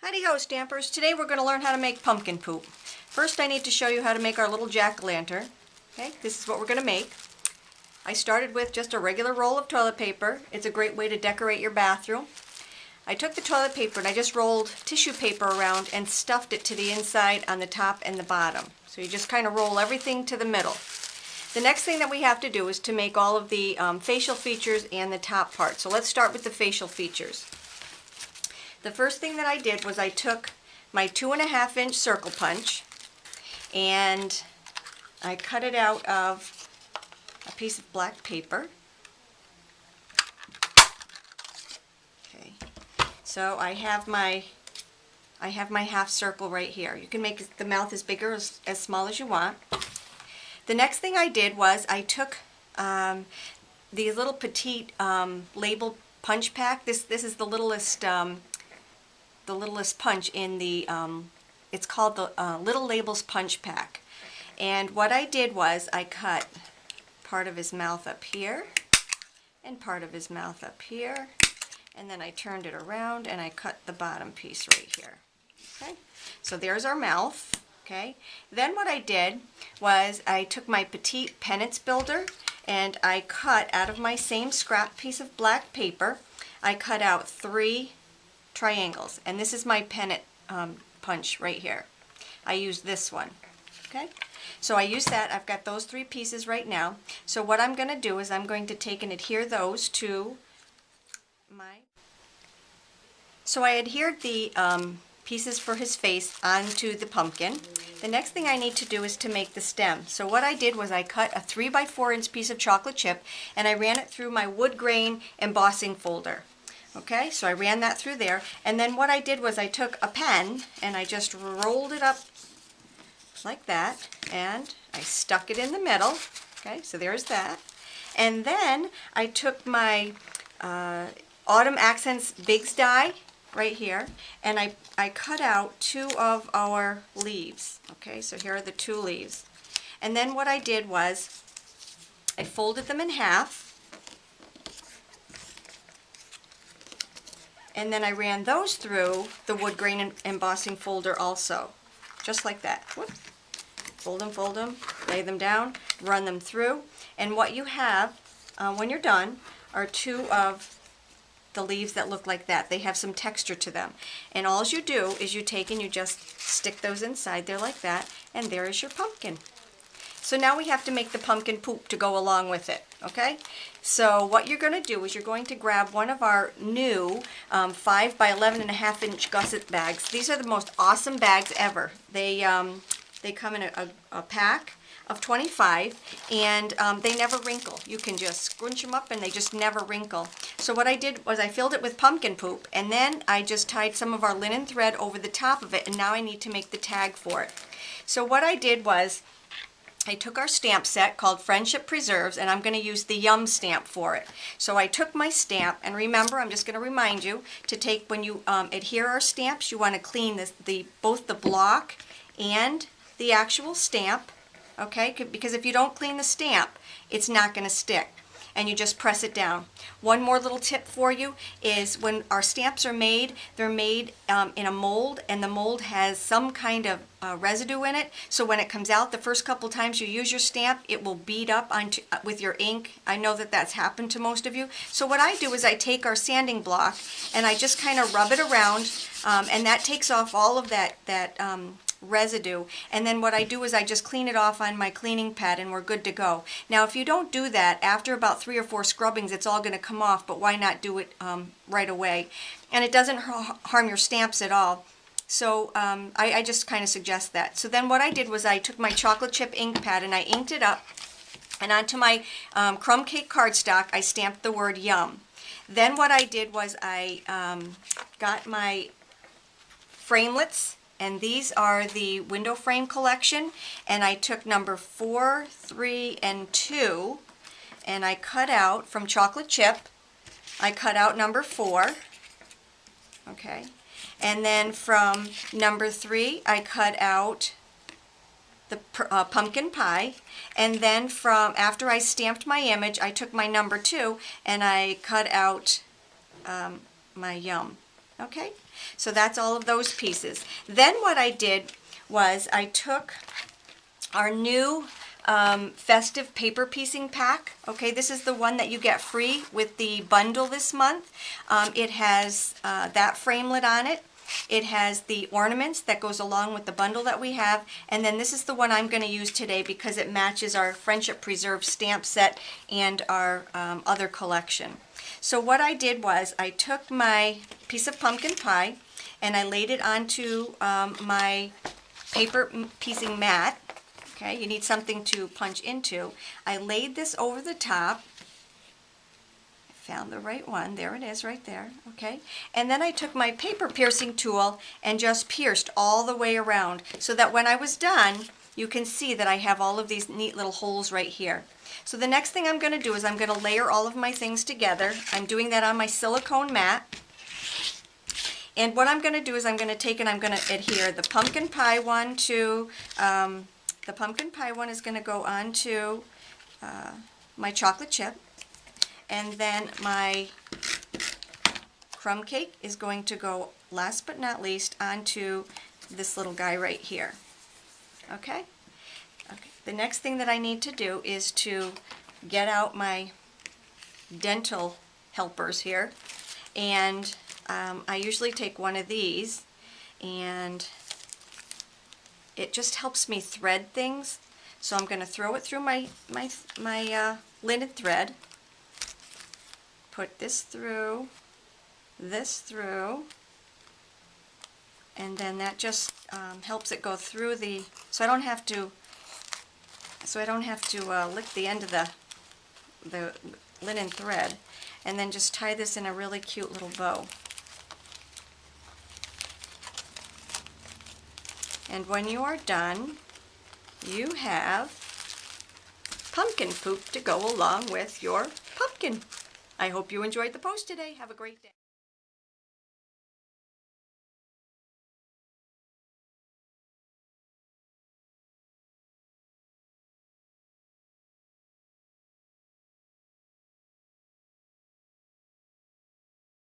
Howdy-ho, Stampers! Today we're going to learn how to make pumpkin poop. First I need to show you how to make our little jack-o'-lantern. Okay, this is what we're going to make. I started with just a regular roll of toilet paper. It's a great way to decorate your bathroom. I took the toilet paper and I just rolled tissue paper around and stuffed it to the inside on the top and the bottom. So you just kind of roll everything to the middle. The next thing that we have to do is to make all of the facial features and the top part. So let's start with the facial features. The first thing that I did was I took my 2.5-inch circle punch and I cut it out of a piece of black paper. Okay, so I have my half circle right here. You can make the mouth as big or as small as you want. The next thing I did was I took the little petite label punch pack. This is the littlest punch in the, it's called the Little Labels Punch Pack. And what I did was I cut part of his mouth up here and part of his mouth up here, and then I turned it around and I cut the bottom piece right here. Okay, so there's our mouth. Okay, then what I did was I took my petite penance builder and I cut out of my same scrap piece of black paper, I cut out 3 triangles, and this is my pennant punch right here. I used this one. Okay, so I use that. I've got those 3 pieces right now. So what I'm going to do is I'm going to take and adhere those to my... So I adhered the pieces for his face onto the pumpkin. The next thing I need to do is to make the stem. So what I did was I cut a 3x4-inch piece of chocolate chip and I ran it through my wood grain embossing folder. Okay, so I ran that through there, and then what I did was I took a pen and I just rolled it up like that and I stuck it in the middle. Okay, so there's that. And then I took my Autumn Accents Bigs die right here and I cut out 2 of our leaves. Okay, so here are the 2 leaves. And then what I did was I folded them in half. And then I ran those through the wood grain embossing folder also, just like that. Whoops. Fold them, lay them down, run them through. And what you have when you're done are 2 of the leaves that look like that. They have some texture to them. And all you do is you take and you just stick those inside there like that, and there is your pumpkin. So now we have to make the pumpkin poop to go along with it, okay? So what you're going to do is you're going to grab one of our new 5 by 11.5-inch gusset bags. These are the most awesome bags ever. They come in a pack of 25, and they never wrinkle. You can just scrunch them up and they just never wrinkle. So what I did was I filled it with pumpkin poop, and then I just tied some of our linen thread over the top of it, and now I need to make the tag for it. So what I did was I took our stamp set called Friendship Preserves, and I'm going to use the Yum stamp for it. So I took my stamp, and remember, I'm just going to remind you to take, when you adhere our stamps, you want to clean both the block and the actual stamp, okay? Because if you don't clean the stamp, it's not going to stick, and you just press it down. One more little tip for you is when our stamps are made, they're made in a mold, and the mold has some kind of residue in it, so when it comes out the first couple times you use your stamp, it will bead up with your ink. I know that that's happened to most of you. So what I do is I take our sanding block and I just kind of rub it around, and that takes off all of that residue, and then what I do is I just clean it off on my cleaning pad and we're good to go. Now if you don't do that, after about 3 or 4 scrubbings it's all going to come off, but why not do it right away? And it doesn't harm your stamps at all. So I just kind of suggest that. So then what I did was I took my chocolate chip ink pad and I inked it up, and onto my crumb cake cardstock I stamped the word Yum. Then what I did was I got my Framelits, and these are the window frame collection, and I took number 4, 3, and 2, and I cut out from chocolate chip, I cut out number 4, okay, and then from number 3 I cut out the pumpkin pie, and then from after I stamped my image I took my number 2 and I cut out my Yum. Okay, so that's all of those pieces. Then what I did was I took our new festive paper piecing pack. Okay, this is the one that you get free with the bundle this month. It has that framelit on it. It has the ornaments that goes along with the bundle that we have, and then this is the one I'm going to use today because it matches our Friendship Preserve stamp set and our other collection. So what I did was I took my piece of pumpkin pie and I laid it onto my paper piecing mat. Okay, you need something to punch into. I laid this over the top. I found the right one. There it is right there. Okay, and then I took my paper piercing tool and just pierced all the way around so that when I was done, you can see that I have all of these neat little holes right here. So the next thing I'm going to do is I'm going to layer all of my things together. I'm doing that on my silicone mat. And what I'm going to do is I'm going to take and I'm going to adhere the pumpkin pie one to, the pumpkin pie one is going to go onto my chocolate chip. And then my crumb cake is going to go, last but not least, onto this little guy right here. Okay? Okay. The next thing that I need to do is to get out my dental helpers here, and I usually take one of these, and it just helps me thread things. So I'm going to throw it through my linen thread, put this through, and then that just helps it go through the, so I don't have to lick the end of the linen thread, and then just tie this in a really cute little bow. And when you are done, you have pumpkin poop to go along with your pumpkin. I hope you enjoyed the post today. Have a great day.